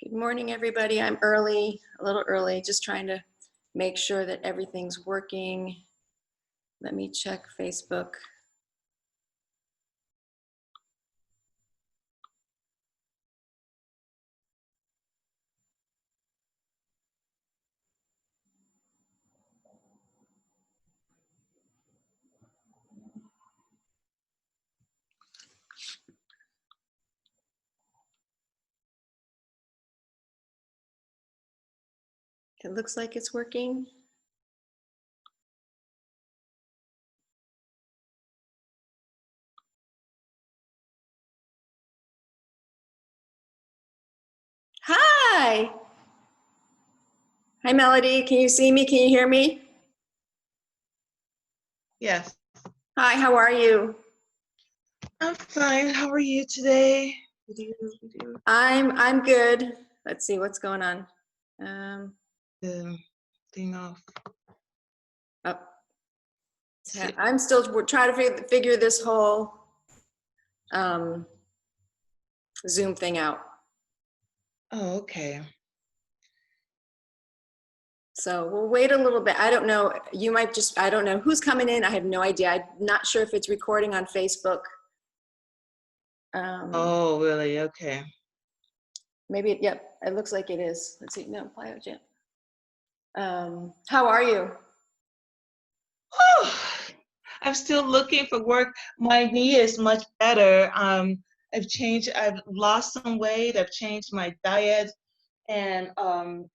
Good morning, everybody. I'm early, a little early, just trying to make sure that everything's working. Let me check Facebook. It looks like it's working. Hi. Hi, Melody. Can you see me? Can you hear me? Yes. Hi, how are you? I'm fine. How are you today? I'm good. Let's see what's going on. The thing off. Oh. I'm still trying to figure this whole Zoom thing out. Oh, okay. So we'll wait a little bit. I don't know. You might just, I don't know who's coming in. I have no idea. I'm not sure if it's recording on Facebook. Oh, really? Okay. Maybe, yep, it looks like it is. Let's see. No, plyogen. How are you? I'm still looking for work. My knee is much better. I've lost some weight. I've changed my diet, and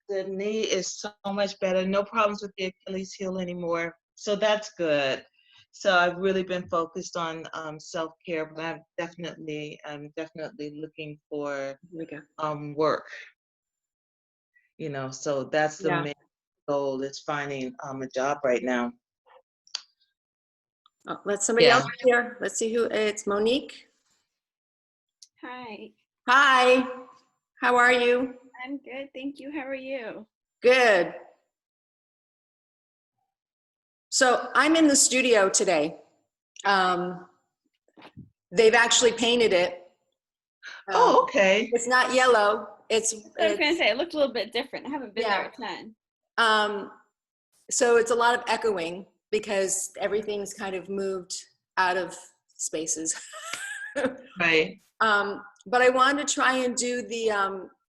the knee is so much better. No problems with the Achilles heel anymore. So that's good. So I've really been focused on self-care, but I'm definitely looking for Here we go. work. So that's the Yeah. main goal, is finding a job right now. Oh, let somebody else here. Let's see who, it's Monique. Hi. Hi, how are you? I'm good, thank you. How are you? Good. So I'm in the studio today. They've actually painted it. Oh, okay. It's not yellow. I was gonna say, it looked a little bit different. I haven't been there a ton. So it's a lot of echoing because everything's kind of moved out of spaces. Right. But I wanted to try and do the,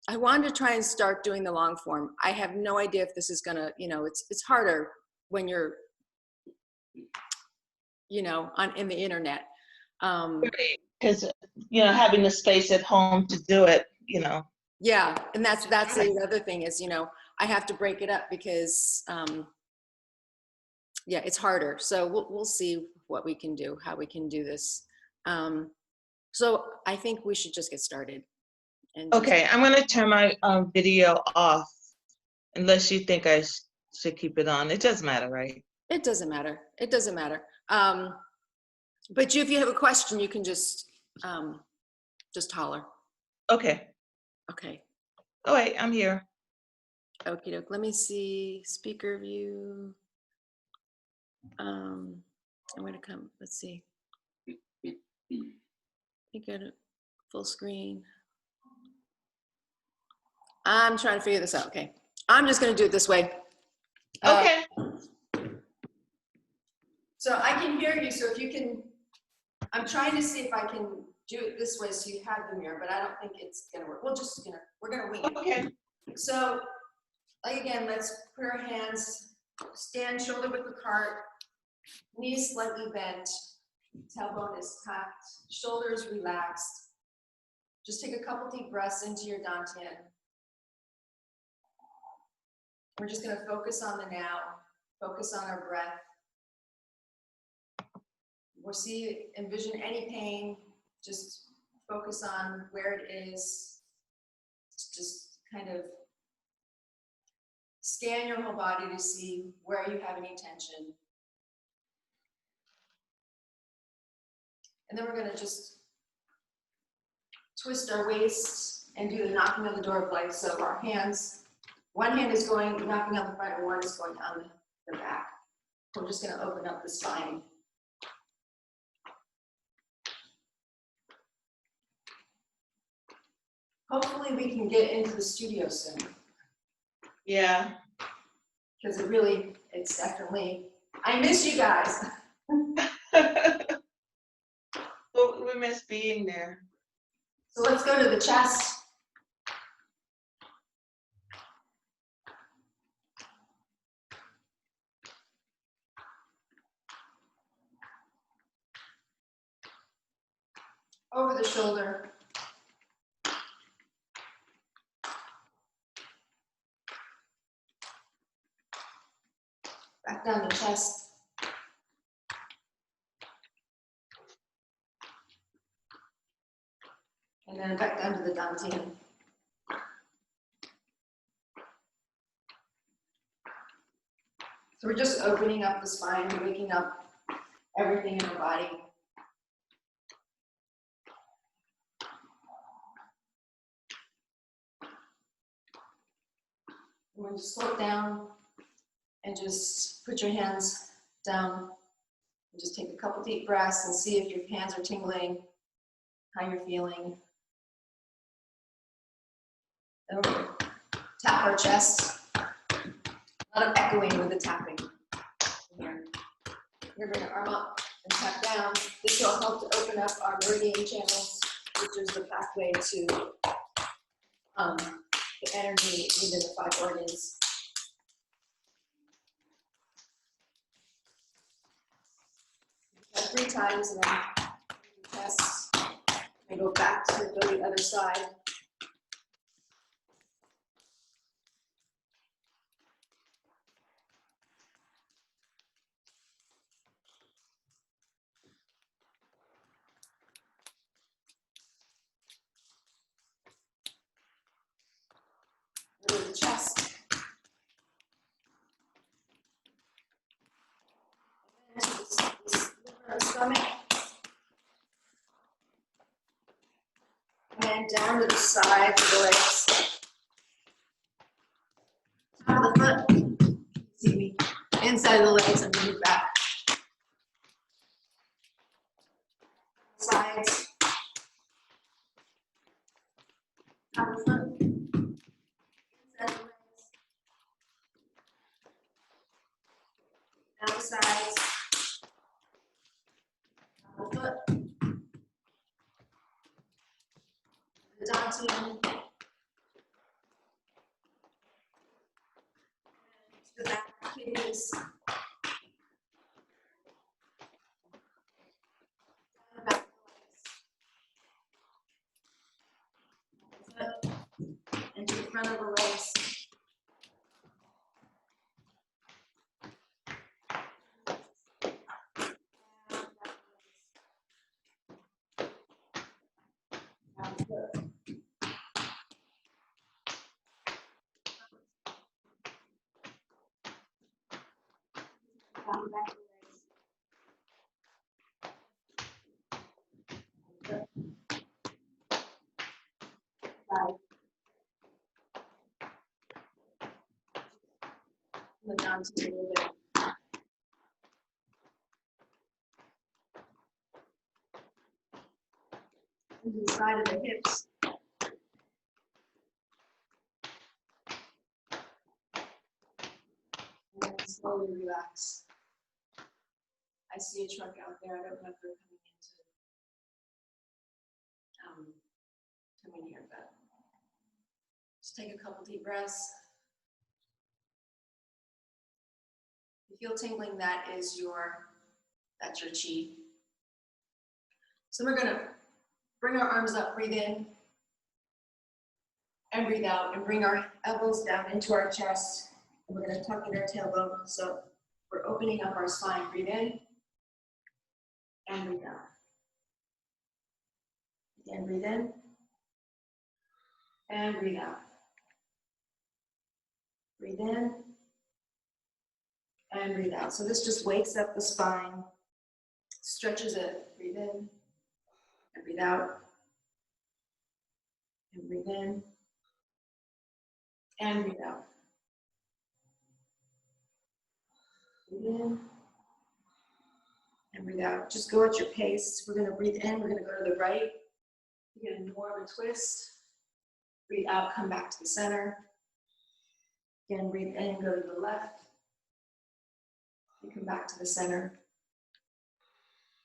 I wanted to try and start doing the long form. I have no idea if this is gonna, it's harder when you're, in the internet. Because having the space at home to do it. Yeah, and that's the other thing is, I have to break it up because, yeah, it's harder. So we'll see what we can do, how we can do this. So I think we should just get started. Okay, I'm going to turn my video off unless you think I should keep it on. It doesn't matter, right? It doesn't matter. It doesn't matter. But if you have a question, you can just holler. Okay. Okay. Oh, wait, I'm here. Okie doke. Let me see speaker view. I'm going to come. Let's see. You got it full screen. I'm trying to figure this out. Okay. I'm just going to do it this way. Okay. So I can hear you. So if you can, I'm trying to see if I can do it this way so you have the mirror, but I don't think it's going to work. We're going to wing it. Okay. So again, let's put our hands, stand shoulder width apart, knees slightly bent, tailbone is tucked, shoulders relaxed. Just take a couple deep breaths into your dantian. We're just going to focus on the now, focus on our breath. We'll envision any pain, just focus on where it is. Just kind of scan your whole body to see where you have any tension. And then we're going to just twist our waists and do the knocking on the door of life. So our hands, one hand is knocking on the front and one is going on the back. We're just going to open up the spine. Hopefully we can get into the studio soon. Yeah. Because it's definitely, I miss you guys. Well, we miss being there. So let's go to the chest. Over the shoulder. Back down the chest. And then back down to the dantian. So we're just opening up the spine, waking up everything in the body. And we'll just slow down and just put your hands down and just take a couple deep breaths and see if your hands are tingling, how you're feeling. And we'll tap our chest. A lot of echoing with the tapping here. We're going to arm up and tap down. This will help to open up our meridian channels, which is the pathway to the energy within the 5 organs. Tap 3 times and then chest. And go back to go the other side. Go to the chest. And then to the liver and stomach. And down to the sides of the legs. Top of the foot. See me. Inside of the legs and move back. Sides. Top of the foot. Inside the legs. Down the sides. Top of the foot. The dantian. The back kidneys. Down the back of the legs. And to the front of the legs. Down the foot. Down the back of the legs. Side. Look down to a little bit. Into the side of the hips. And then slowly relax. I see a truck out there. I don't know if they're coming here, but just take a couple deep breaths. If you feel tingling, that's your chi. So we're gonna bring our arms up, breathe in, and breathe out, and bring our elbows down into our chest. And we're gonna tuck in our tailbone. So we're opening up our spine. Breathe in, and breathe out. Again, breathe in, and breathe out. Breathe in, and breathe out. So this just wakes up the spine, stretches it. Breathe in, and breathe out. And breathe in, and breathe out. Breathe in, and breathe out. Just go at your pace. We're gonna breathe in, we're gonna go to the right. You're gonna more of a twist. Breathe out, come back to the center. Again, breathe in, go to the left. And come back to the center.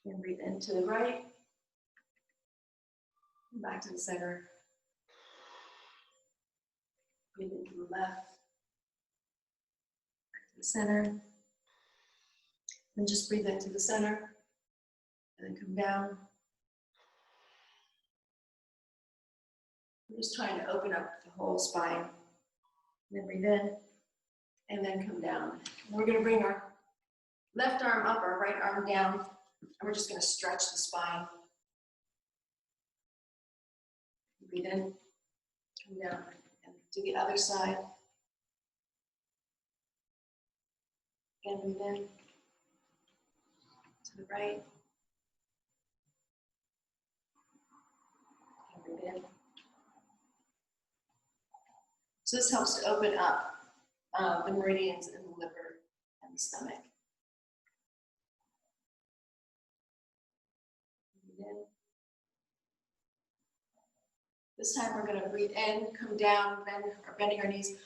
And breathe into the right. Come back to the center. Breathe into the left. Back to the center. And just breathe into the center. And then come down. We're just trying to open up the whole spine. And then breathe in. And then come down. And we're going to bring our left arm up, our right arm down. And we're just going to stretch the spine. Breathe in. Come down. And do the other side. Again, breathe in. To the right. And breathe in. So this helps to open up the meridians in the liver and the stomach. Breathe in. This time we're going to breathe in, come down, bending our knees.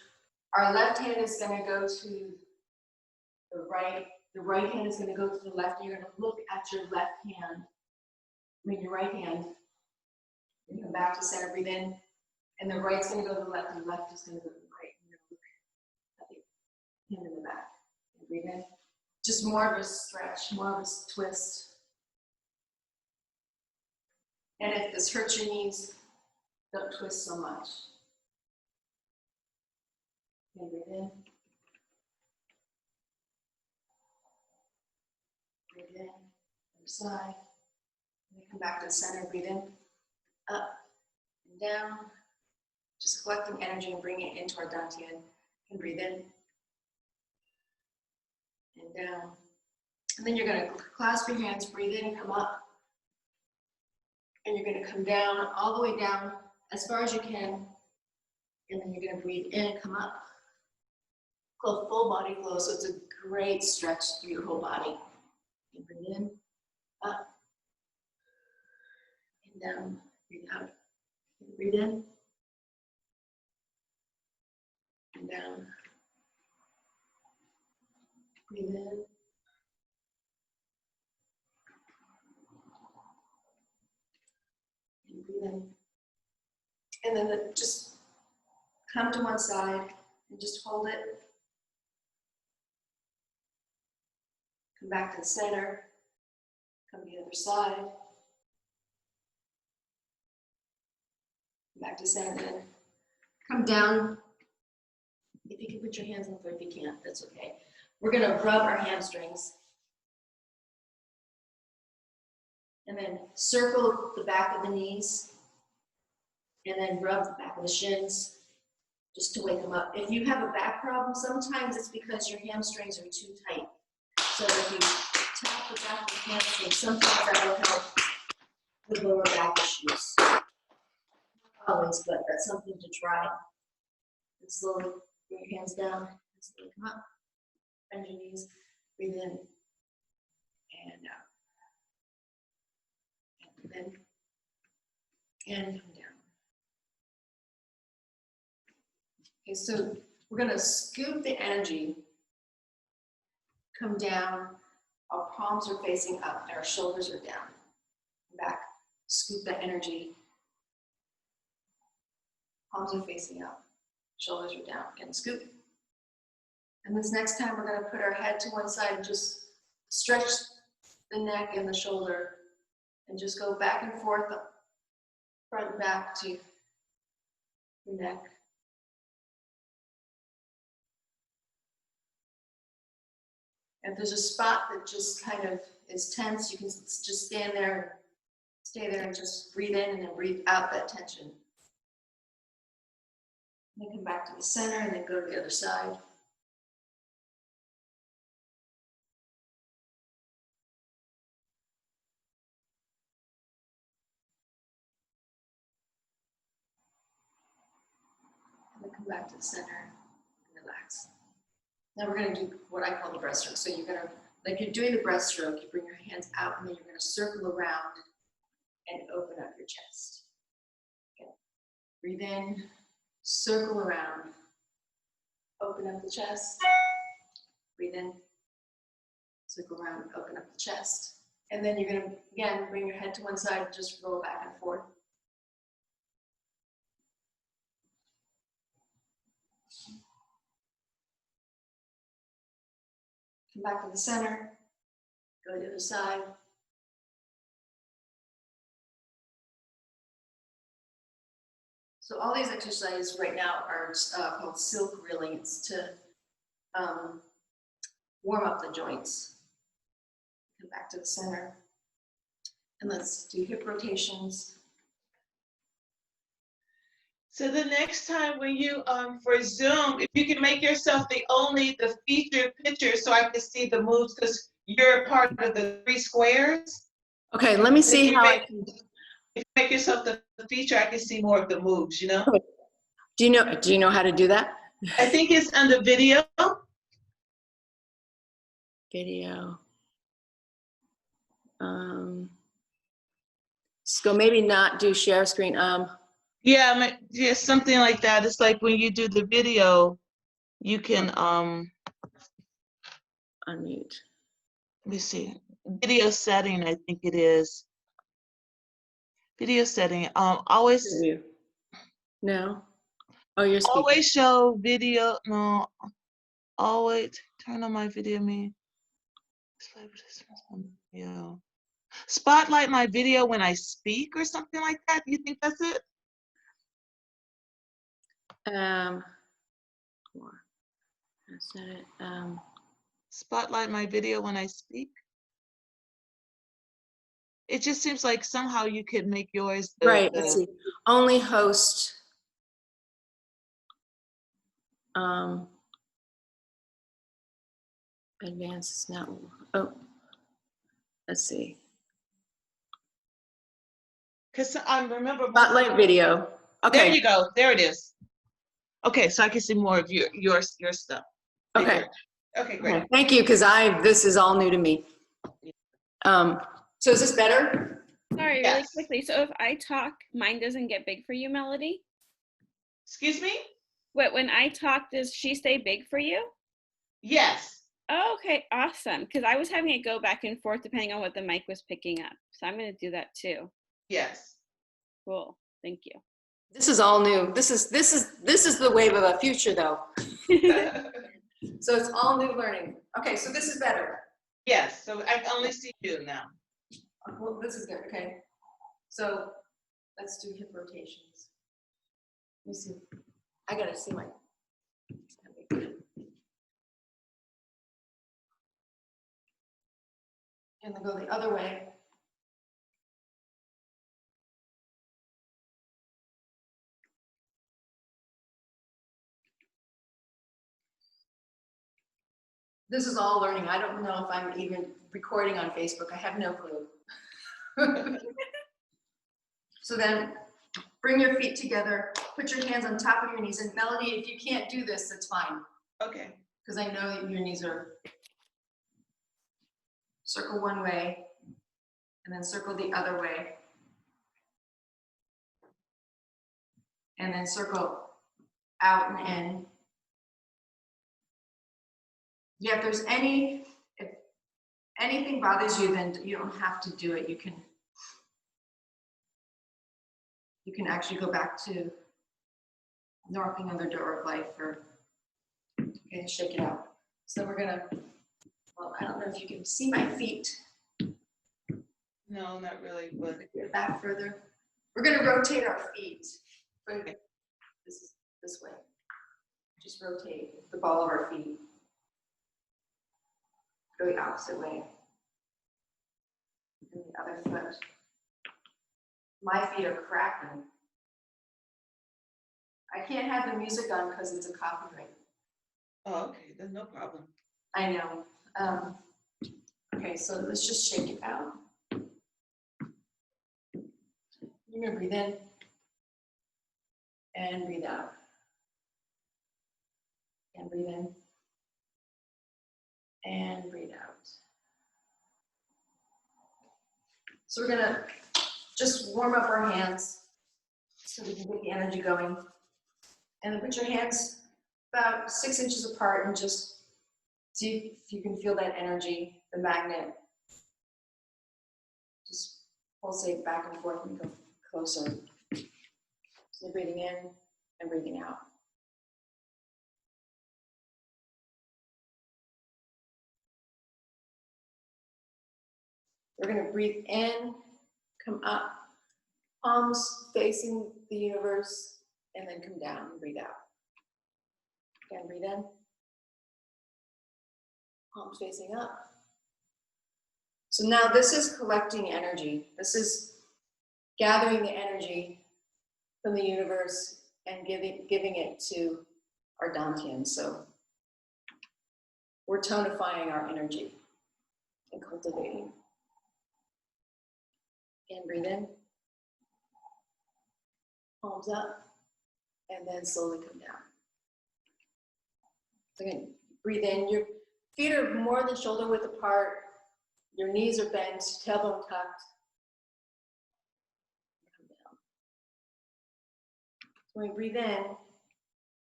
Our left hand is going to go to the right. The right hand is going to go to the left. You're going to look at your left hand, your right hand. And come back to center, breathe in. And the right's going to go to the left, and the left is going to go to the right. And you're going to look at the hand in the back. And breathe in. Just more of a stretch, more of a twist. And if this hurts your knees, don't twist so much. And breathe in. Breathe in. Other side. And then come back to the center. Breathe in. Up and down. Just collecting energy and bringing it into our dantian. And breathe in. And down. And then you're going to clasp your hands, breathe in, come up. And you're going to come down, all the way down, as far as you can. And then you're going to breathe in, come up. Full body flow, so it's a great stretch through your whole body. And breathe in, up, and down, breathe out. And breathe in, and down. Breathe in. And breathe in. And then just come to one side and just hold it. Come back to the center. Come to the other side. Come back to center. Come down. If you can put your hands on the floor, if you can't, that's okay. We're going to rub our hamstrings. And then circle the back of the knees. And then rub the back of the shins just to wake them up. If you have a back problem, sometimes it's because your hamstrings are too tight. So if you tap the back of the hamstring, sometimes that will help with lower back issues. Not always, but that's something to try. And slowly bring your hands down and slowly come up. Bend your knees, breathe in and out. And breathe in and come down. Okay, so we're going to scoop the energy, come down, our palms are facing up, and our shoulders are down. Back, scoop that energy, palms are facing up, shoulders are down, again, scoop. And this next time, we're going to put our head to one side and just stretch the neck and the shoulder, and just go back and forth, front and back to your neck. If there's a spot that just kind of is tense, you can just stand there, stay there and just breathe in and then breathe out that tension. And then come back to the center and then go to the other side. And then come back to the center and relax. Now we're going to do what I call the breaststroke. So you're going to, like you're doing the breaststroke, you bring your hands out and then you're going to circle around and open up your chest. Okay. Breathe in circle around. Open up the chest. Breathe in. Circle around, open up the chest. And then you're gonna, again, bring your head to one side, just roll back and forth. Come back to the center. Go to the other side. So all these exercises right now are called silk reeling. It's to warm up the joints. Come back to the center. And let's do hip rotations. So the next time when you, for Zoom, if you can make yourself the featured picture so I can see the moves, because you're a part of the 3 squares. Okay, let me see how I can. If you make yourself the feature, I can see more of the moves, you know? Okay. Do you know how to do that? I think it's under video. Video. So maybe not do share screen. Yeah, yeah, something like that. It's like when you do the video, you can Unmute. let me see. Video setting, I think it is. Video setting. Always No. Oh, you're speaking. always show video. No, always turn on my video. Video. Spotlight my video when I speak or something like that. You think that's it? Spotlight my video when I speak. It just seems like somehow you could make yours. Right. Let's see. Only host. Advanced now. Oh, let's see. Because I remember. Spotlight video. Okay. There you go. There it is. Okay, so I can see more of your stuff. Okay. Okay, great. Okay. Thank you, because this is all new to me. So is this better? Sorry, Yes. really quickly. So if I talk, mine doesn't get big for you, Melody? Excuse me? When I talk, does she stay big for you? Yes. Oh, okay, awesome. Because I was having it go back and forth depending on what the mic was picking up. So I'm going to do that too. Yes. Cool. Thank you. This is all new. This is the wave of the future, though. So it's all new learning. Okay, so this is better. Yes, so I only see you now. Well, this is good. Okay. So let's do hip rotations. Let me see. I gotta see my. And then go the other way. This is all learning. I don't know if I'm even recording on Facebook. I have no clue. So then bring your feet together, put your hands on top of your knees. And Melody, if you can't do this, that's fine. Okay. Because I know that your knees are circle one way and then circle the other way. And then circle out and in. Yeah, if there's if anything bothers you, then you don't have to do it. You can actually go back to knocking on the door of life okay, shake it out. So we're gonna, well, I don't know if you can see my feet. No, not really, but Get back further. We're gonna rotate our feet. This is this way. Just rotate the ball of our feet. Go the opposite way. And the other foot. My feet are crackling. I can't have the music on because it's a copyright. oh, okay, then no problem. I know. Okay, so let's just shake it out. You're gonna breathe in and breathe out. And breathe in and breathe out. So we're gonna just warm up our hands so we can get the energy going. And then put your hands about 6 inches apart and just see if you can feel that energy, the magnet. Just pulsate back and forth and go closer. So you're breathing in and breathing out. We're going to breathe in, come up, palms facing the universe, and then come down and breathe out. Again, breathe in, palms facing up. So now this is collecting energy. This is gathering the energy from the universe and giving it to our dantian. So we're tonifying our energy and cultivating. Again, breathe in, palms up, and then slowly come down. So again, breathe in. Your feet are more than shoulder width apart. Your knees are bent, tailbone tucked. Come down. So when we breathe in,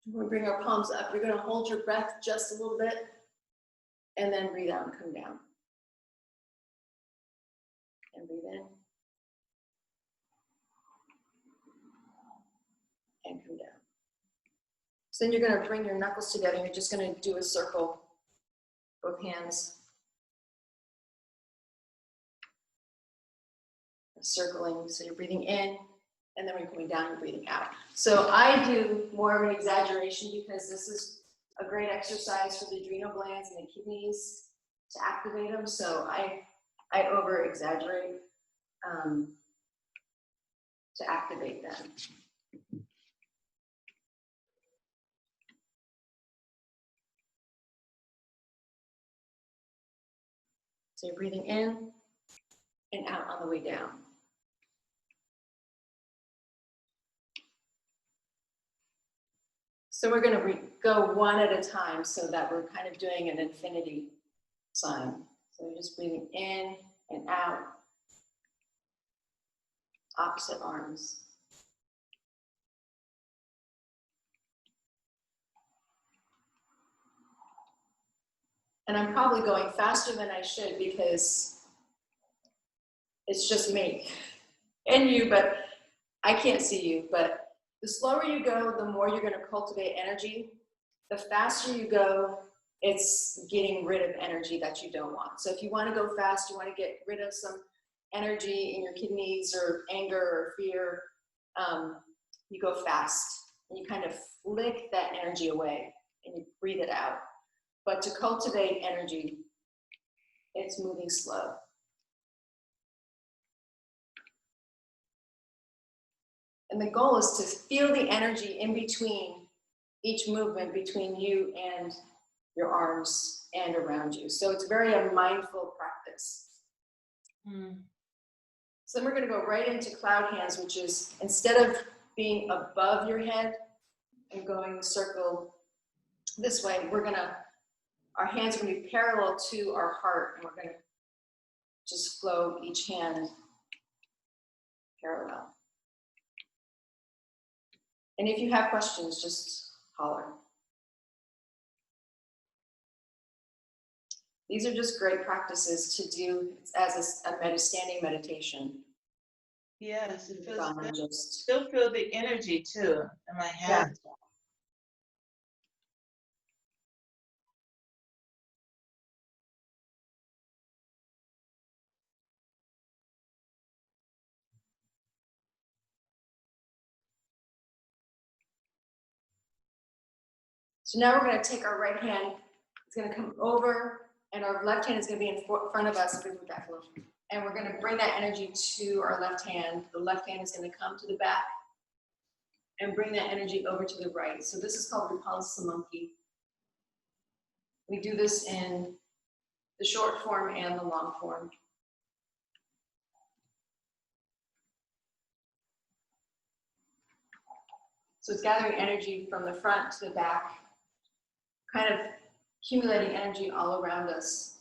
when we bring our palms up, you're going to hold your breath just a little bit, and then breathe out and come down. And breathe in. And come down. So then you're going to bring your knuckles together. You're just going to do a circle, both hands. Circling, so you're breathing in, and then when you're coming down, you're breathing out. So I do more of an exaggeration because this is a great exercise for the adrenal glands and the kidneys to activate them. So I over exaggerate to activate them. So you're breathing in and out on the way down. So we're going to go one at a time so that we're kind of doing an infinity sign. So you're just breathing in and out, opposite arms. And I'm probably going faster than I should because it's just me and you, but I can't see you. But the slower you go, the more you're going to cultivate energy. The faster you go, it's getting rid of energy that you don't want. So if you want to go fast, you want to get rid of some energy in your kidneys or anger or fear, you go fast and you kind of flick that energy away and you breathe it out. But to cultivate energy, it's moving slow. And the goal is to feel the energy in between each movement between you and your arms and around you. So it's very a mindful practice. So then we're going to go right into cloud hands, which is instead of being above your head and going the circle this way, our hands are going to be parallel to our heart, and we're going to just flow each hand parallel. And if you have questions, just holler. These are just great practices to do as a standing meditation. Yes, it feels good. Just Still feel the energy too in my hands. Yeah. So now we're going to take our right hand, it's going to come over, and our left hand is going to be in front of us. And we're going to bring that energy to our left hand. The left hand is going to come to the back and bring that energy over to the right. So this is called Repulse the Monkey. We do this in the short form and the long form. So it's gathering energy from the front to the back, kind of accumulating energy all around us.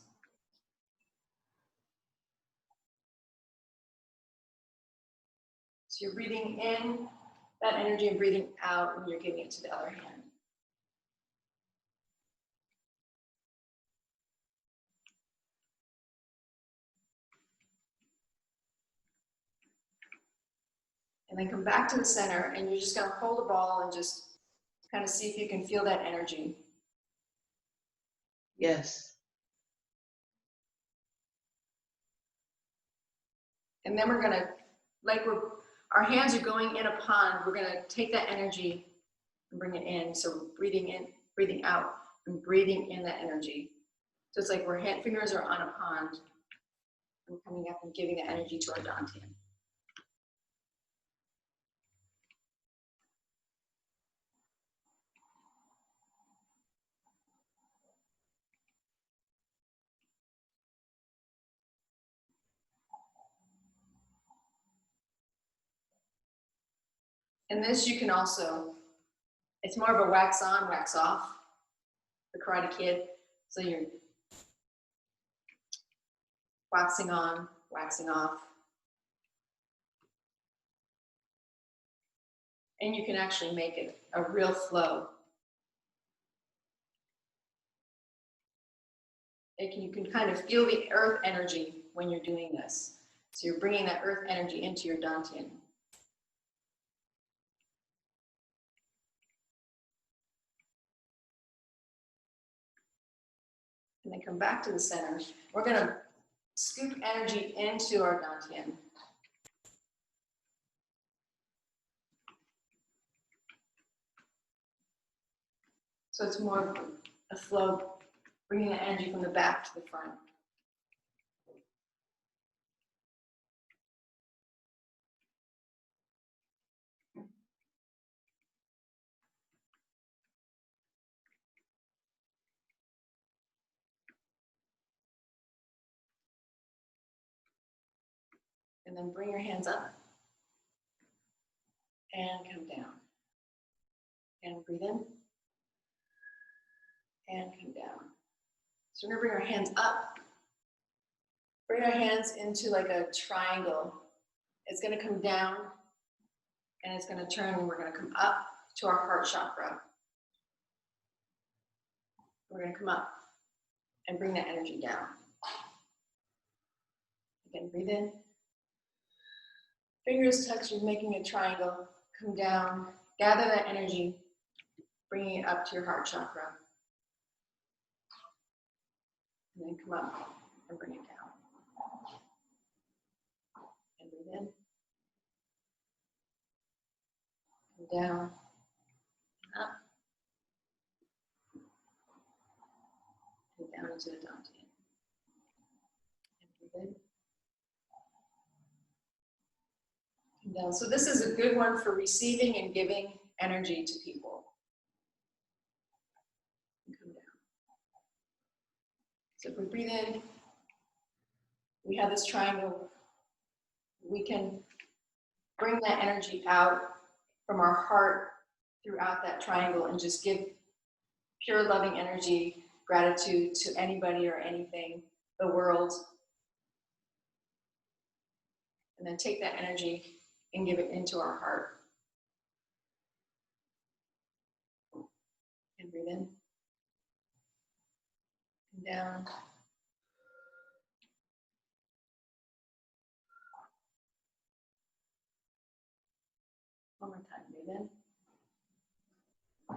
So you're breathing in that energy and breathing out when you're giving it to the other hand. And then come back to the center, and you're just going to hold the ball and just kind of see if you can feel that energy. Yes. And then we're going to, like our hands are going in a pond, we're going to take that energy and bring it in. So breathing in, breathing out, and breathing in that energy. So it's like our fingers are on a pond, and coming up and giving the energy to our dantian. And this you can also, it's more of a wax on, wax off, the Karate Kid. So you're waxing on, waxing off. And you can actually make it a real flow. You can kind of feel the earth energy when you're doing this. So you're bringing that earth energy into your dantian. And then come back to the center. We're going to scoop energy into our dantian. So it's more of a flow, bringing the energy from the back to the front. And then bring your hands up and come down. And breathe in and come down. So we're going to bring our hands up. Bring our hands into like a triangle. It's going to come down and it's going to turn, and we're going to come up to our heart chakra. We're going to come up and bring that energy down. Again, breathe in. Fingers touch, you're making a triangle. Come down, gather that energy, bringing it up to your heart chakra. And then come up and bring it down. And breathe in. Come down, up, and down into the dantian. And breathe in. Come down. So this is a good one for receiving and giving energy to people. And come down. So if we breathe in, we have this triangle. We can bring that energy out from our heart throughout that triangle and just give pure loving energy, gratitude to anybody or anything, the world. And then take that energy and give it into our heart. And breathe in. And down. One more time, breathe in.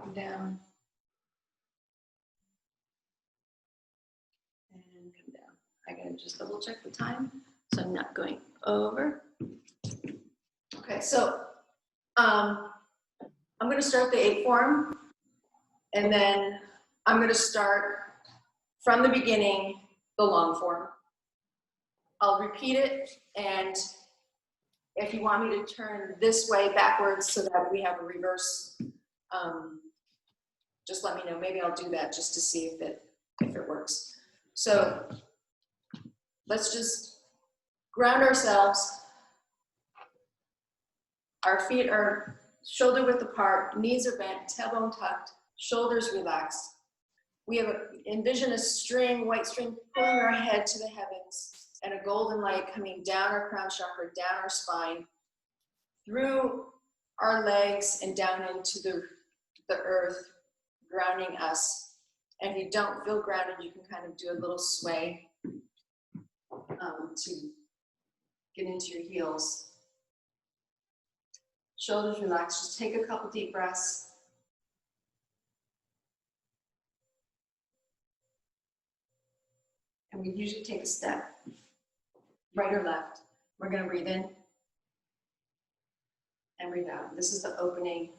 And down. And come down. I gotta just double check the time, so I'm not going over. Okay, so I'm gonna start the 8 form, and then I'm gonna start from the beginning, the long form. I'll repeat it, and if you want me to turn this way backwards so that we have a reverse, just let me know. Maybe I'll do that just to see if it works. So let's just ground ourselves. Our feet are shoulder width apart, knees are bent, tailbone tucked, shoulders relaxed. We have envision a string, white string, pulling our head to the heavens, and a golden light coming down our crown chakra, down our spine, through our legs and down into the earth, grounding us. And if you don't feel grounded, you can kind of do a little sway to get into your heels. Shoulders relaxed. Just take a couple deep breaths. And we usually take a step, right or left. We're going to breathe in and breathe out. This is the opening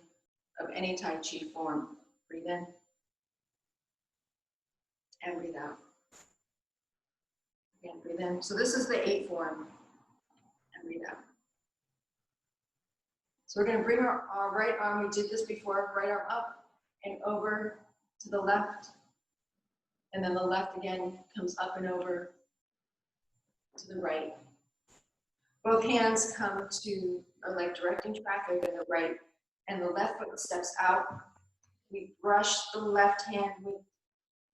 of any Tai Chi form. Breathe in and breathe out. Again, breathe in. So this is the 8 form. And breathe out. So we're going to bring our right arm, we did this before, right arm up and over to the left. And then the left again comes up and over to the right. Both hands come to, or like directing traffic in the right, and the left foot steps out. We brush the left hand with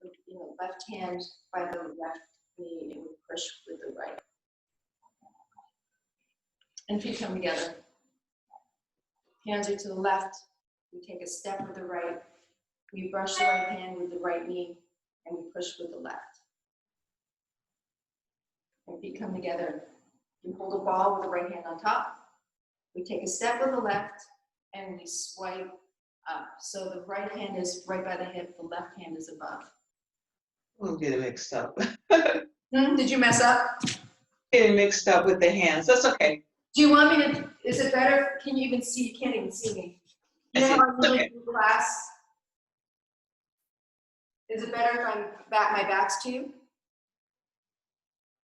the left hand by the left knee, and we push with the right. And feet come together. Hands are to the left. We take a step with the right. We brush the right hand with the right knee, and we push with the left. And feet come together. You hold a ball with the right hand on top. We take a step with the left, and we swipe up. So the right hand is right by the hip, the left hand is above. We'll get it mixed up. Did you mess up? Get it mixed up with the hands. That's okay. Do you want me to, is it better? Can you even see? You can't even see me. You know how I usually do class? Is it better if my back's to you?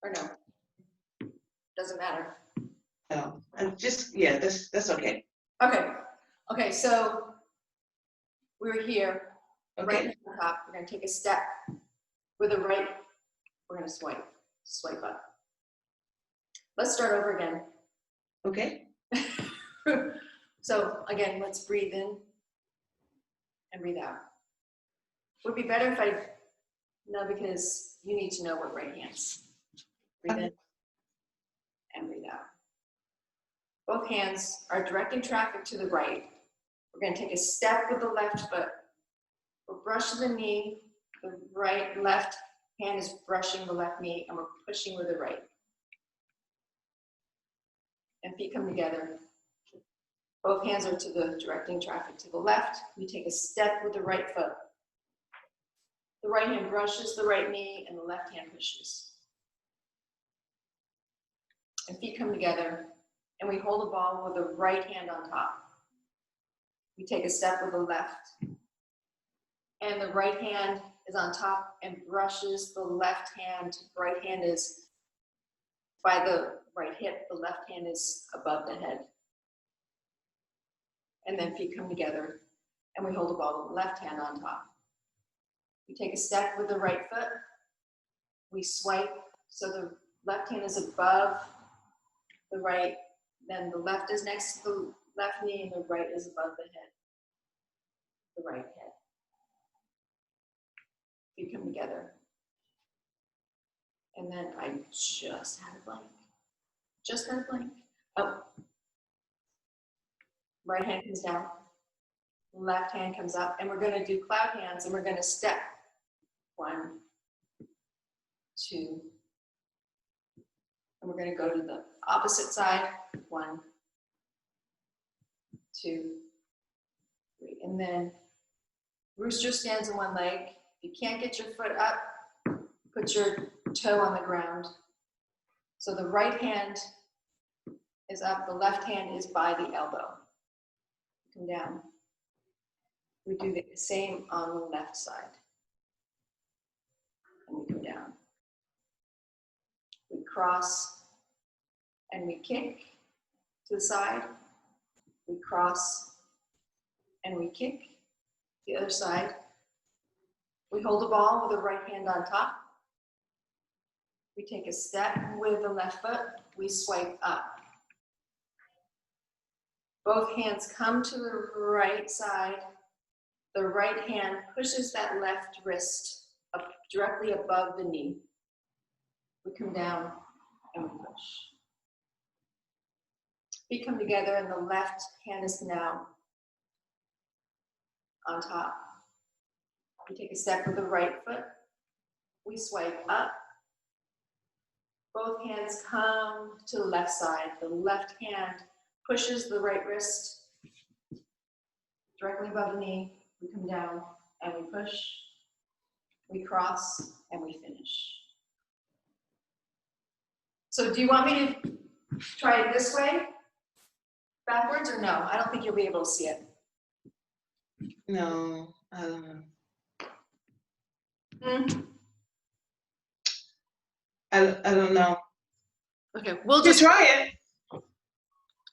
Or no? Doesn't matter. No, and just, yeah, that's okay. Okay, so we're here, Okay. right hand on top. We're gonna take a step with the right, we're gonna swipe up. Let's start over again. Okay. So again, let's breathe in and breathe out. Would be better if no, because you need to know what right hands. Breathe in and breathe out. Both hands are directing traffic to the right. We're going to take a step with the left foot. We're brushing the knee. The left hand is brushing the left knee, and we're pushing with the right. And feet come together. Both hands are to the directing traffic to the left. We take a step with the right foot. The right hand brushes the right knee, and the left hand pushes. And feet come together, and we hold the ball with the right hand on top. We take a step with the left, and the right hand is on top and brushes the left hand. The right hand is by the right hip, the left hand is above the head. And then feet come together, and we hold the ball with the left hand on top. We take a step with the right foot. We swipe, so the left hand is above the right, then the left is next to the left knee, and the right is above the head, the right head. Feet come together. And then I just had a blank. Just had a blank. Oh. Right hand comes down. Left hand comes up. And we're going to do cloud hands, and we're going to step. 1, 2. And we're going to go to the opposite side. 1, 2, 3. And then rooster stands on one leg. If you can't get your foot up, put your toe on the ground. So the right hand is up, the left hand is by the elbow. Come down. We do the same on the left side. And we come down. We cross and we kick to the side. We cross and we kick the other side. We hold the ball with the right hand on top. We take a step with the left foot. We swipe up. Both hands come to the right side. The right hand pushes that left wrist up directly above the knee. We come down and we push. Feet come together and the left hand is now on top. We take a step with the right foot. We swipe up. Both hands come to the left side. The left hand pushes the right wrist directly above the knee. We come down and we push. We cross and we finish. So do you want me to try it this way, backwards, or no? I don't think you'll be able to see it. No, I don't know. I don't know. Okay, we'll Just just try it.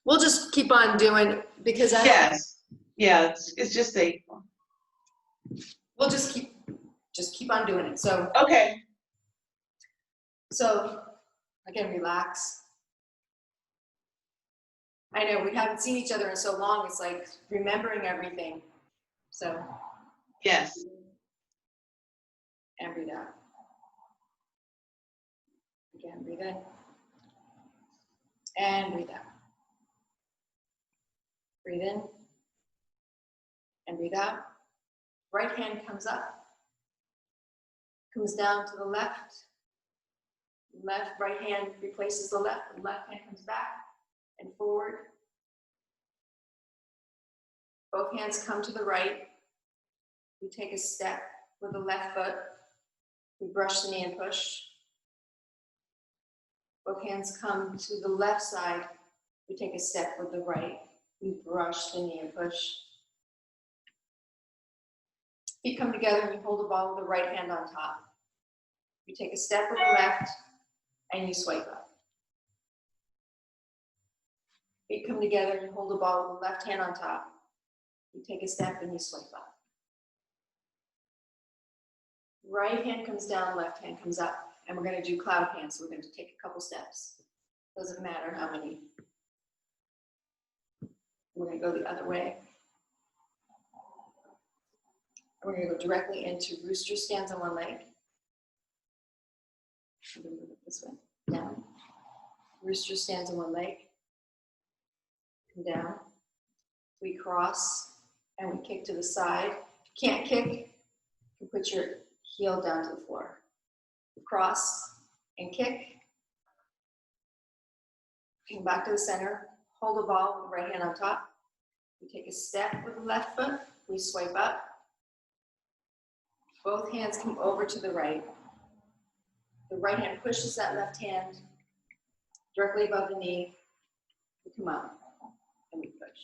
we'll just keep on doing because I Yes. Yeah, it's just a. we'll just keep on doing it. So Okay. again, relax. I know we haven't seen each other in so long. It's like remembering everything. So Yes. and breathe out. Again, breathe in and breathe out. Breathe in and breathe out. Right hand comes up, comes down to the left. Right hand replaces the left hand comes back and forward. Both hands come to the right. We take a step with the left foot. We brush the knee and push. Both hands come to the left side. We take a step with the right. We brush the knee and push. Feet come together and you hold the ball with the right hand on top. You take a step with the left and you swipe up. Feet come together and you hold the ball with the left hand on top. You take a step and you swipe up. Right hand comes down, left hand comes up. And we're going to do cloud hands. So we're going to take a couple steps. Doesn't matter how many. We're going to go the other way. We're going to go directly into rooster stands on one leg. I'm going to move it this way, down. Rooster stands on one leg. Come down. We cross and we kick to the side. If you can't kick, you put your heel down to the floor. Cross and kick. Come back to the center. Hold the ball with the right hand on top. We take a step with the left foot. We swipe up. Both hands come over to the right. The right hand pushes that left hand directly above the knee. We come up and we push.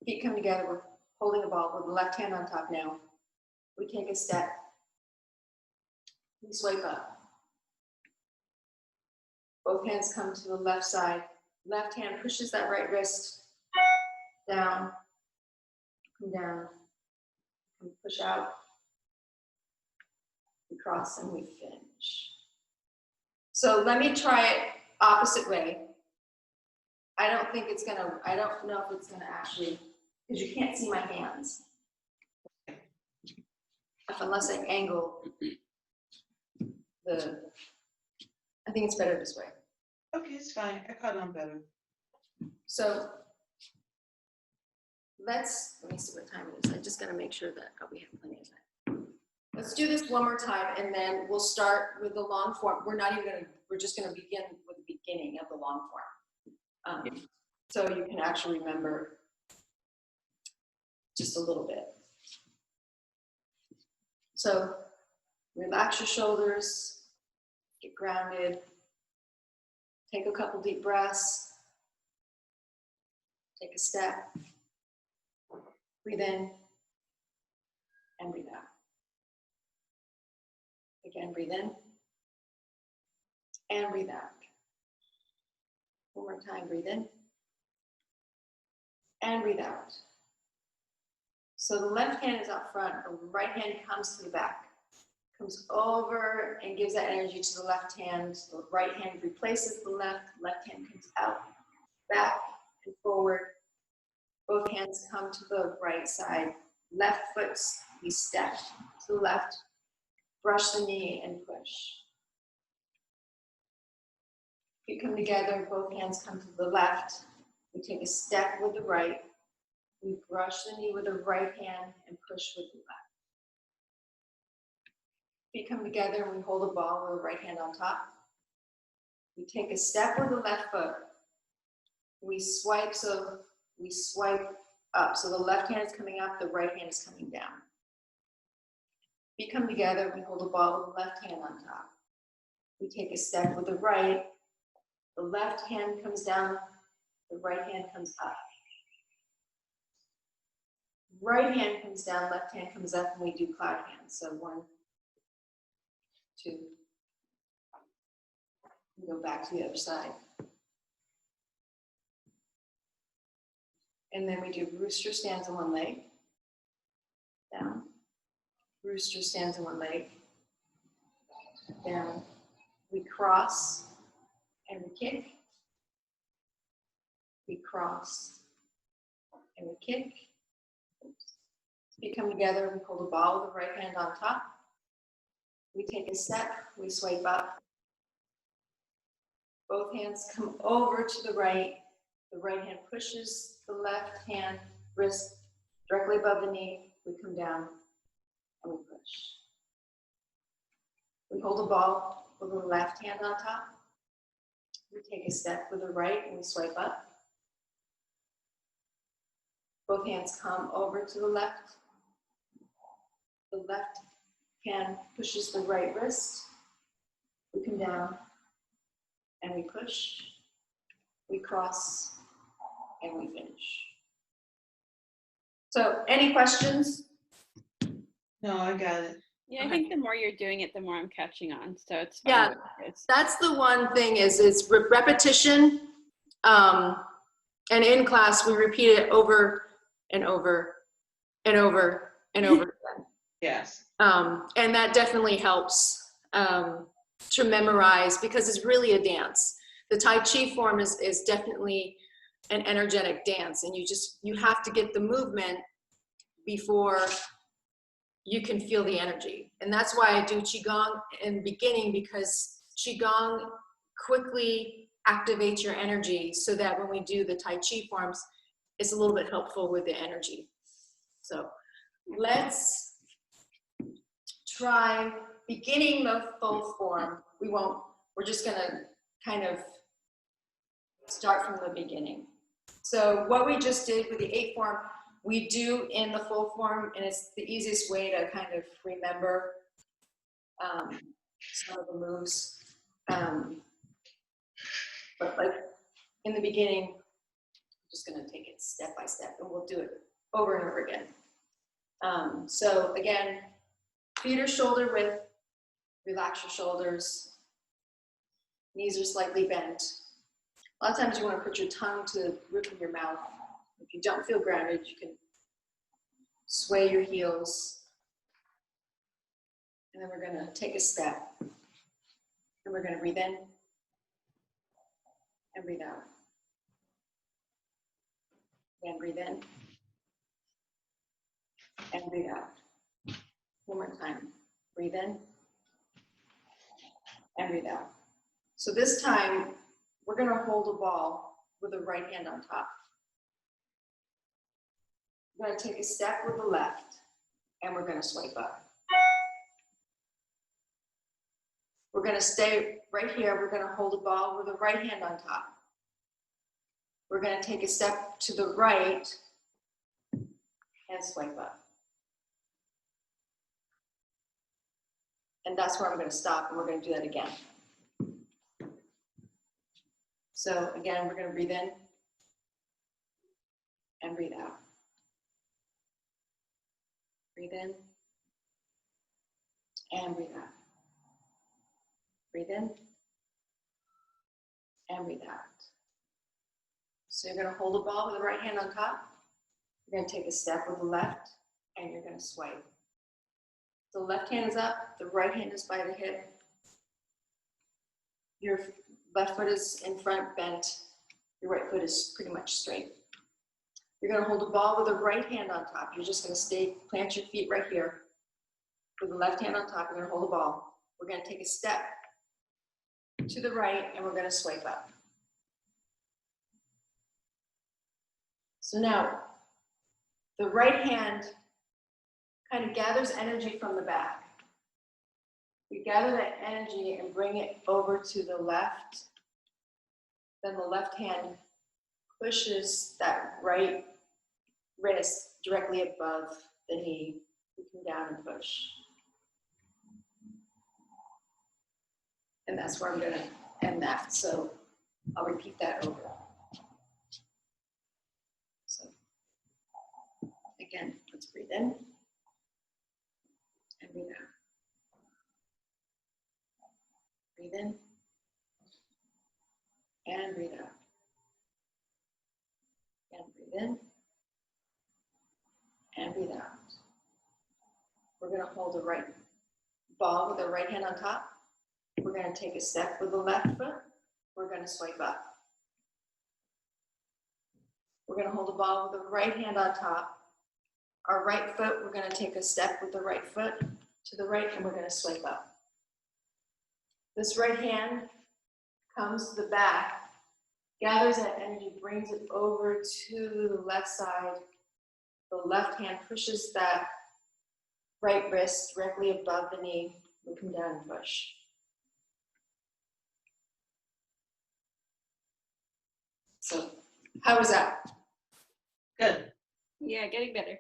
Feet come together. We're holding the ball with the left hand on top now. We take a step. We swipe up. Both hands come to the left side. Left hand pushes that right wrist down, come down, and push out. We cross and we finish. So let me try it opposite way. I don't know if it's gonna actually, because you can't see my hands. Unless I angle I think it's better this way. Okay, it's fine. I caught on better. So let me see what time it is. I just gotta make sure that we have plenty of time. Let's do this one more time and then we'll start with the long form. We're just gonna begin with the beginning of the long form. So you can actually remember just a little bit. So relax your shoulders, get grounded, take a couple deep breaths, take a step, breathe in and breathe out. Again, breathe in and breathe out. One more time, breathe in and breathe out. So the left hand is up front, the right hand comes to the back, comes over and gives that energy to the left hand. The right hand replaces the left hand comes out, back and forward. Both hands come to the right side. Left foot, we step to the left, brush the knee and push. Feet come together, both hands come to the left. We take a step with the right. We brush the knee with the right hand and push with the left. Feet come together and we hold a ball with the right hand on top. We take a step with the left foot. We swipe up. So the left hand is coming up, the right hand is coming down. Feet come together, we hold a ball with the left hand on top. We take a step with the right. The left hand comes down, the right hand comes up. Right hand comes down, left hand comes up, and we do cloud hands. So 1, 2. We go back to the other side. And then we do rooster stands on one leg. Down. Rooster stands on one leg. Down. We cross and we kick. We cross and we kick. Feet come together, we hold a ball with the right hand on top. We take a step, we swipe up. Both hands come over to the right. The right hand pushes the left hand wrist directly above the knee. We come down and we push. We hold a ball with the left hand on top. We take a step with the right and we swipe up. Both hands come over to the left. The left hand pushes the right wrist. We come down and we push. We cross and we finish. So, any questions? No, I got it. Yeah, I think the more you're doing it, the more I'm catching on. So it's fine. Yeah, that's the one thing is it's repetition. And in class, we repeat it over and over and over and over again. Yes. And that definitely helps to memorize because it's really a dance. The Tai Chi form is definitely an energetic dance, and you have to get the movement before you can feel the energy. And that's why I do Qigong in the beginning, because Qigong quickly activates your energy so that when we do the Tai Chi forms, it's a little bit helpful with the energy. So let's try beginning the full form. We're just gonna kind of start from the beginning. So what we just did with the 8 form, we do in the full form, and it's the easiest way to kind of remember some of the moves. But like in the beginning, I'm just gonna take it step by step, and we'll do it over and over again. So again, feet are shoulder width, relax your shoulders, knees are slightly bent. A lot of times you want to put your tongue to the roof of your mouth. If you don't feel grounded, you can sway your heels. And then we're going to take a step. And we're going to breathe in and breathe out. Again, breathe in and breathe out. One more time. Breathe in and breathe out. So this time, we're going to hold a ball with the right hand on top. We're going to take a step with the left, and we're going to swipe up. We're going to stay right here. We're going to hold a ball with the right hand on top. We're going to take a step to the right and swipe up. And that's where I'm going to stop, and we're going to do that again. So again, we're going to breathe in and breathe out. Breathe in and breathe out. Breathe in and breathe out. So you're going to hold a ball with the right hand on top. You're going to take a step with the left, and you're going to swipe. The left hand is up, the right hand is by the hip. Your left foot is in front, bent. Your right foot is pretty much straight. You're going to hold a ball with the right hand on top. You're just going to plant your feet right here. With the left hand on top, you're going to hold a ball. We're going to take a step. to the right, and we're going to swipe up. So now, the right hand kind of gathers energy from the back. We gather that energy and bring it over to the left. Then the left hand pushes that right wrist directly above the knee. We come down and push. And that's where I'm going to end that. So I'll repeat that over. So again, let's breathe in and breathe out. Breathe in and breathe out. And breathe in and breathe out. We're going to hold the right ball with the right hand on top. We're going to take a step with the left foot. We're going to swipe up. We're going to hold the ball with the right hand on top. Our right foot, we're going to take a step with the right foot to the right, and we're going to swipe up. This right hand comes to the back, gathers that energy, brings it over to the left side. The left hand pushes that right wrist directly above the knee. We come down and push. So, how was that? Good. Yeah, getting better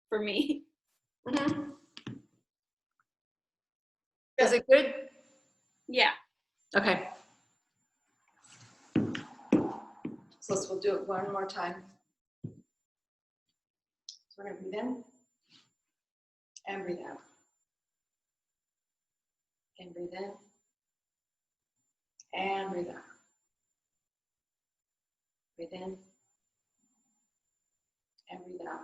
for me. Mm-hmm. Is it good? Yeah. Okay. So we'll do it one more time. So we're going to breathe in and breathe out. And breathe in and breathe out. Breathe in and breathe out.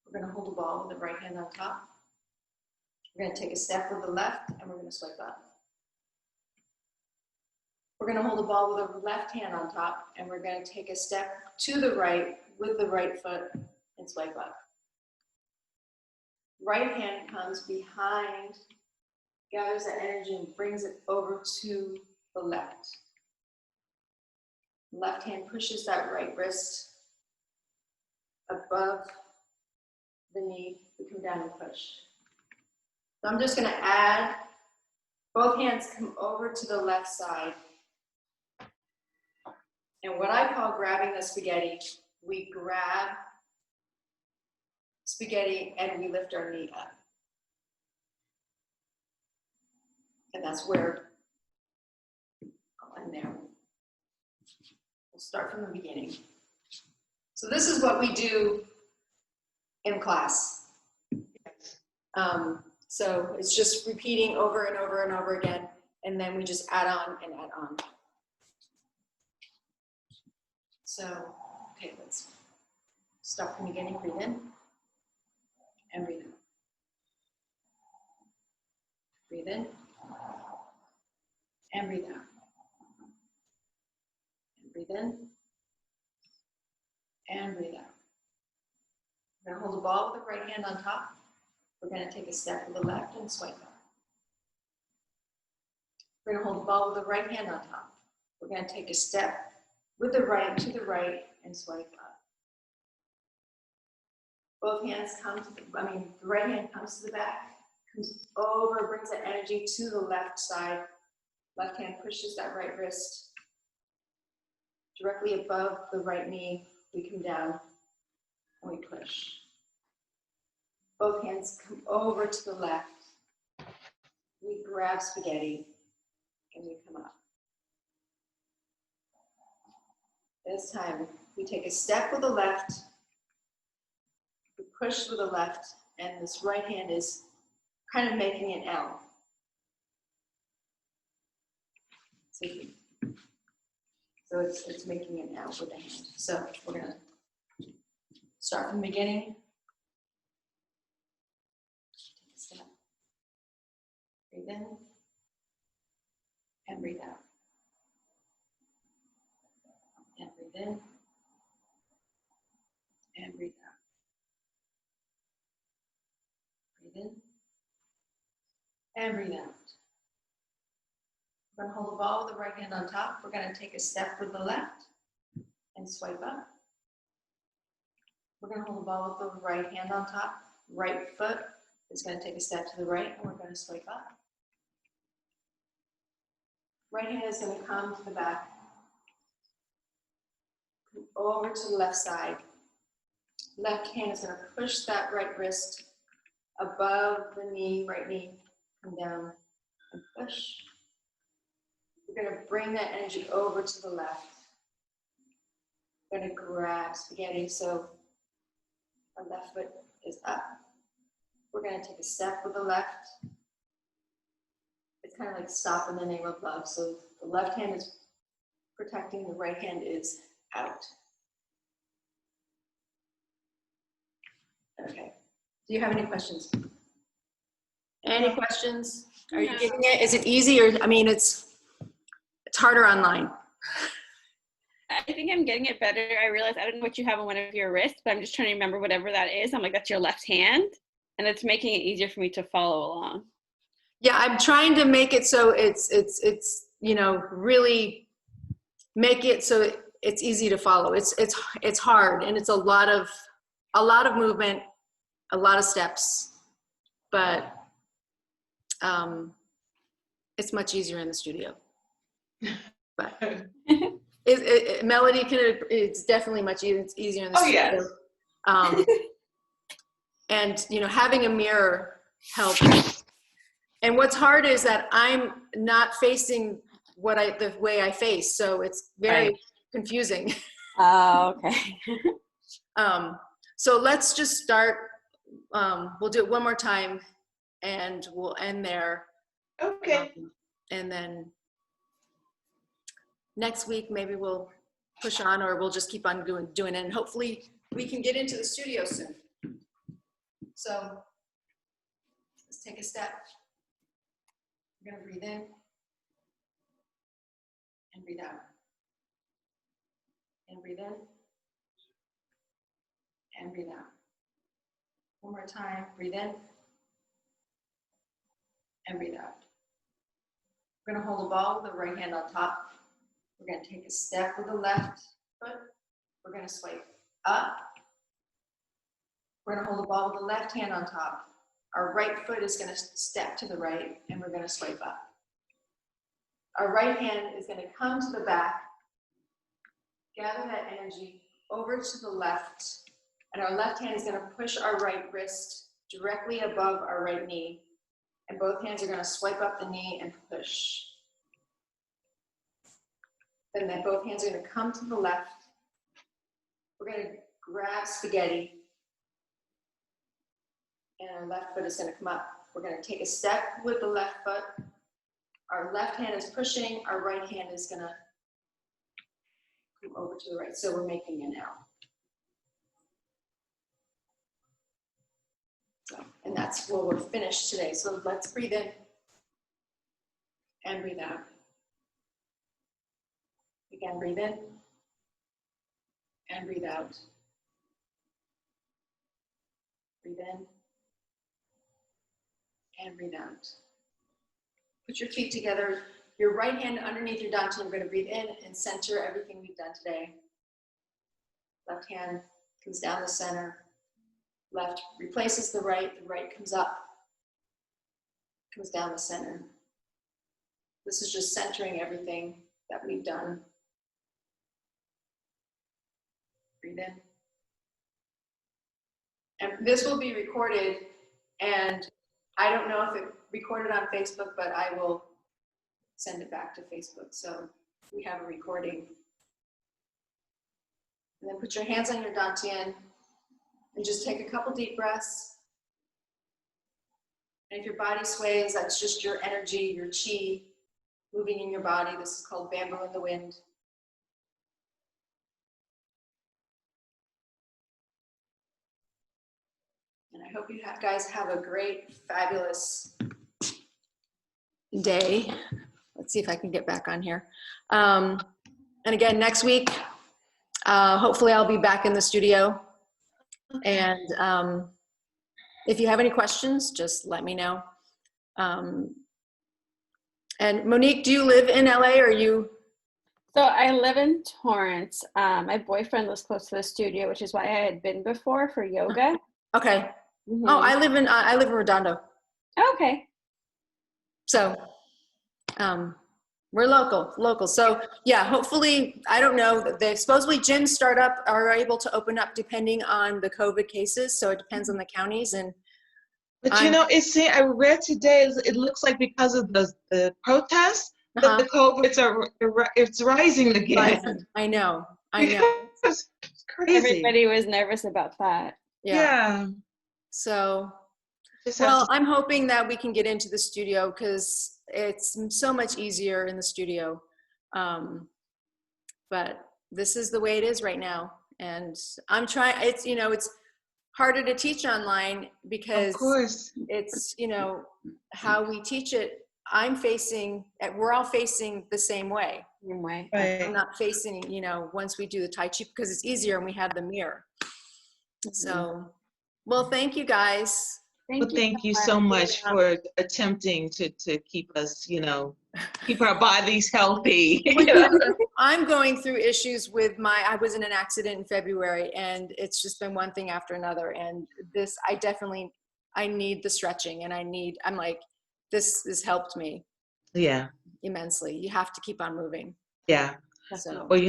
We're going to hold the ball with the right hand on top. We're going to take a step with the left, and we're going to swipe up. We're going to hold the ball with the left hand on top, and we're going to take a step to the right with the right foot and swipe up. Right hand comes behind, gathers that energy and brings it over to the left. Left hand pushes that right wrist above the knee. We come down and push. So I'm just going to add, both hands come over to the left side. And what I call grabbing the spaghetti, we grab spaghetti and we lift our knee up. And that's where I'll end there. We'll start from the beginning. So this is what we do in class. So it's just repeating over and over and over again, and then we just add on and add on. So, okay, let's start from the beginning. Breathe in and breathe out. Breathe in and breathe out. And breathe in and breathe out. We're going to hold the ball with the right hand on top. We're going to take a step with the left and swipe up. We're going to hold the ball with the right hand on top. We're going to take a step with the right to the right and swipe up. Both hands come to the right hand comes to the back, comes over, brings that energy to the left side. Left hand pushes that right wrist directly above the right knee. We come down and we push. Both hands come over to the left. We grab spaghetti and we come up. This time, we take a step with the left, we push with the left, and this right hand is kind of making an L. So it's making an L with the hand. So we're going to start from the beginning. Take a step. Breathe in and breathe out. And breathe in and breathe out. Breathe in and breathe out. We're gonna hold the ball with the right hand on top. We're gonna take a step with the left and swipe up. We're gonna hold the ball with the right hand on top. Right foot is gonna take a step to the right, and we're gonna swipe up. Right hand is gonna come to the back, over to the left side. Left hand is gonna push that right wrist above the knee, right knee, come down and push. We're gonna bring that energy over to the left. We're gonna grab spaghetti, so our left foot is up. We're gonna take a step with the left. It's kind of like stop in the name of love. So the left hand is protecting, the right hand is out. Okay. Do you have any questions? Any questions? Are you getting it? Is it easy, or, I mean, it's harder online. I think I'm getting it better. I realize I don't know what you have on one of your wrists, but I'm just trying to remember whatever that is. I'm like, that's your left hand. And it's making it easier for me to follow along. Yeah, I'm trying to make it so it's you know, really make it so it's easy to follow. It's hard, and it's a lot of movement, a lot of steps, but it's much easier in the studio. But melody it's definitely much easier. It's easier in the studio. Yes. And you know, having a mirror helps. And what's hard is that I'm not facing the way I face, so it's very confusing. Oh, okay. So let's just start. We'll do it one more time, and we'll end there. Okay. And then next week, maybe we'll push on, or we'll just keep on doing it. And hopefully we can get into the studio soon. So let's take a step. We're gonna breathe in and breathe out. And breathe in and breathe out. One more time, breathe in and breathe out. We're gonna hold the ball with the right hand on top. We're gonna take a step with the left foot. We're gonna swipe up. We're gonna hold the ball with the left hand on top. Our right foot is gonna step to the right, and we're gonna swipe up. Our right hand is gonna come to the back, gather that energy over to the left, and our left hand is gonna push our right wrist directly above our right knee, and both hands are gonna swipe up the knee and push. Then both hands are gonna come to the left. We're gonna grab spaghetti, and our left foot is gonna come up. We're gonna take a step with the left foot. Our left hand is pushing, our right hand is gonna come over to the right. So we're making an L. So, and that's where we're finished today. So let's breathe in and breathe out. Again, breathe in and breathe out. Breathe in and breathe out. Put your feet together, your right hand underneath your dantian. We're going to breathe in and center everything we've done today. Left hand comes down the center. Left replaces the right comes up, comes down the center. This is just centering everything that we've done. Breathe in. And this will be recorded, and I don't know if it recorded on Facebook, but I will send it back to Facebook. So we have a recording. And then put your hands on your dantian and just take a couple deep breaths. And if your body sways, that's just your energy, your chi moving in your body. This is called bamboo in the wind. And I hope you guys have a great, fabulous day. Let's see if I can get back on here. And again, next week, hopefully I'll be back in the studio. And if you have any questions, just let me know. And Monique, do you live in LA or are you? So I live in Torrance. My boyfriend lives close to the studio, which is why I had been before for yoga. Okay. Mhm. Oh, I live in Redondo. Okay. So, we're local. So yeah, hopefully, I don't know, they supposedly gyms are able to open up depending on the COVID cases. So it depends on the counties and. But you know, I read today, it looks like because of the protests, that the COVIDs it's rising again. I know. It's crazy. Everybody was nervous about that. Yeah. So, Just well, I'm hoping that we can get into the studio because it's so much easier in the studio. But this is the way it is right now. And I'm trying, it's harder to teach online because of course. it's, how we teach it. We're all facing the same way. Same way. Right. I'm not facing, once we do the Tai Chi because it's easier and we have the mirror. So, well, thank you guys. Thank you so much for attempting to keep us, keep our bodies healthy. I'm going through issues with I was in an accident in February and it's just been one thing after another. And I need the stretching and I'm like, this has helped me. Yeah. Immensely. You have to keep on moving. Yeah. So. Well,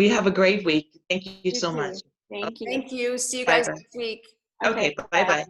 you have a great week. Thank you so much. Thank you. Thank you. See you guys next week. Okay. Bye-bye.